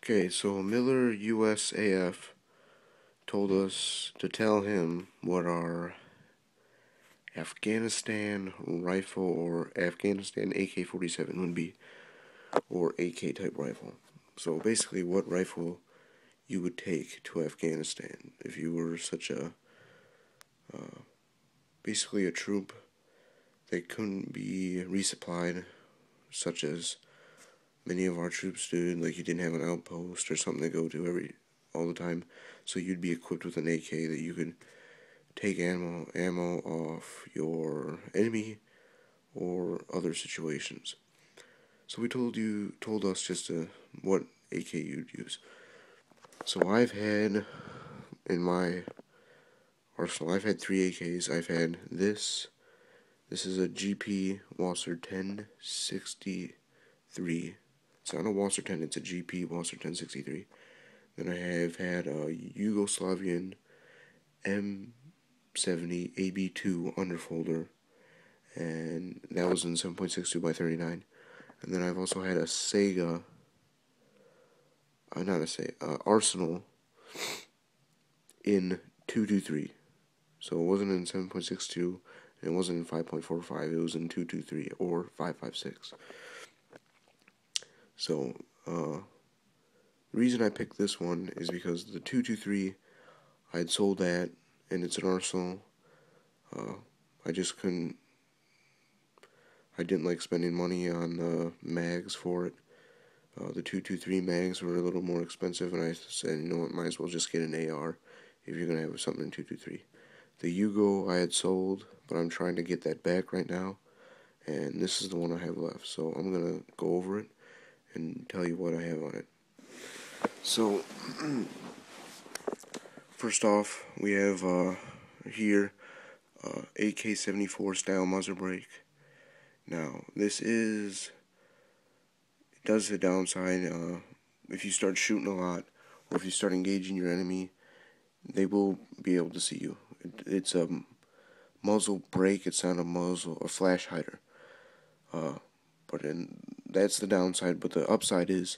Okay, so Miller USAF told us to tell him what our Afghanistan rifle or Afghanistan AK-47 would be, or AK type rifle. So basically, what rifle you would take to Afghanistan if you were such a basically a troop that couldn't be resupplied, such as many of our troops did. Like you didn't have an outpost or something to go to all the time, so you'd be equipped with an AK that you could take ammo off your enemy or other situations. So we told us just what AK you'd use. So I've had in my arsenal, I've had 3 AKs. I've had this. This is a GP Wasser 1063. It's not a Wasser 10, it's a GP Wasser 1063. Then I have had a Yugoslavian M70 AB2 underfolder, and that was in 7.62 by 39. And then I've also had a Sega, Arsenal in 223. So it wasn't in 7.62, and it wasn't in 5.45, it was in 223 or 5.56. So, the reason I picked this one is because the 223, I had sold that, and it's an Arsenal. I just couldn't, I didn't like spending money on the mags for it. The 223 mags were a little more expensive, and I said, you know what, might as well just get an AR if you're going to have something in 223. The Yugo I had sold, but I'm trying to get that back right now, and this is the one I have left. So I'm going to go over it and tell you what I have on it. So, first off, we have here AK-74 style muzzle brake. Now, it does the downside, if you start shooting a lot, or if you start engaging your enemy, they will be able to see you. It's a muzzle brake, it's not a flash hider. That's the downside, but the upside is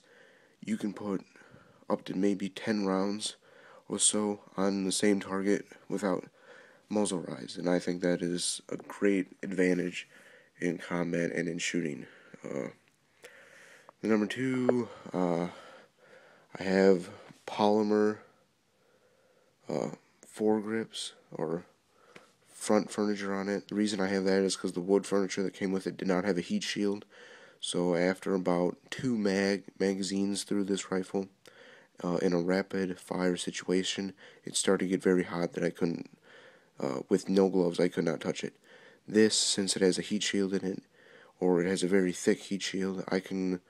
you can put up to maybe 10 rounds or so on the same target without muzzle rise, and I think that is a great advantage in combat and in shooting. The number 2, I have polymer foregrips or front furniture on it. The reason I have that is because the wood furniture that came with it did not have a heat shield. So after about 2 magazines through this rifle, in a rapid fire situation, it started to get very hot that I couldn't, with no gloves, I could not touch it. This, since it has a heat shield in it, or it has a very thick heat shield, I can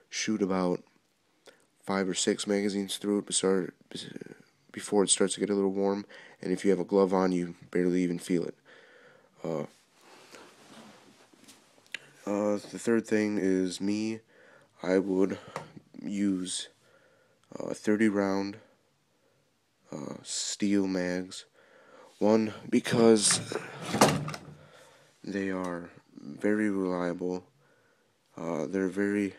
shoot about 5 or 6 magazines through it before it starts to get a little warm, and if you have a glove on, you barely even feel it. The third thing is I would use 30 round steel mags. One, because they are very reliable. They're very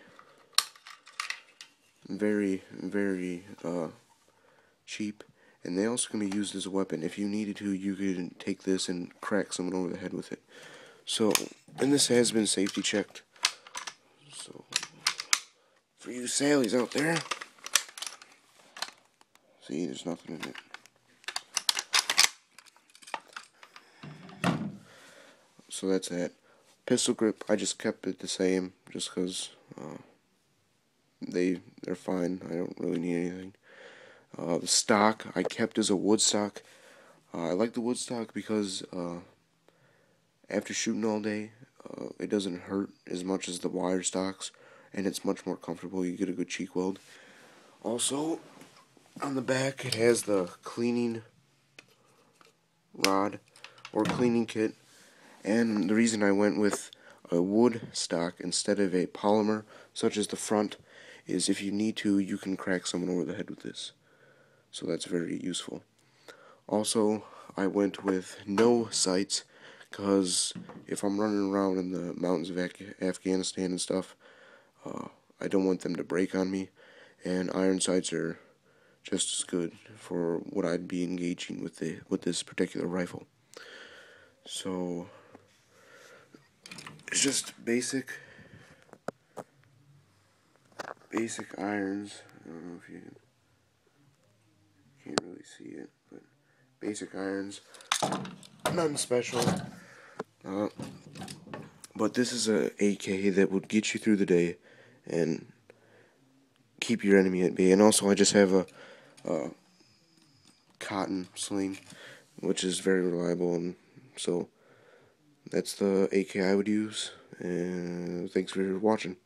cheap, and they also can be used as a weapon. If you needed to, you could take this and crack someone over the head with it. So, and this has been safety checked. So, for you Sallies out there, see, there's nothing in it. So that's that. Pistol grip, I just kept it the same, just because they're fine. I don't really need anything. The stock I kept as a wood stock. I like the wood stock because after shooting all day, it doesn't hurt as much as the wire stocks, and it's much more comfortable. You get a good cheek weld. Also, on the back, it has the cleaning rod or cleaning kit, and the reason I went with a wood stock instead of a polymer, such as the front, is if you need to, you can crack someone over the head with this. So that's very useful. Also, I went with no sights, because if I'm running around in the mountains of Afghanistan and stuff, I don't want them to break on me. and iron sights are just as good for what I'd be engaging with this particular rifle. So it's just basic irons. I don't know if you can't really see it, but basic irons, nothing special. Uh, but this is a AK that would get you through the day and keep your enemy at bay. And also, I just have a cotton sling, which is very reliable, and so that's the AK I would use. And thanks for watching.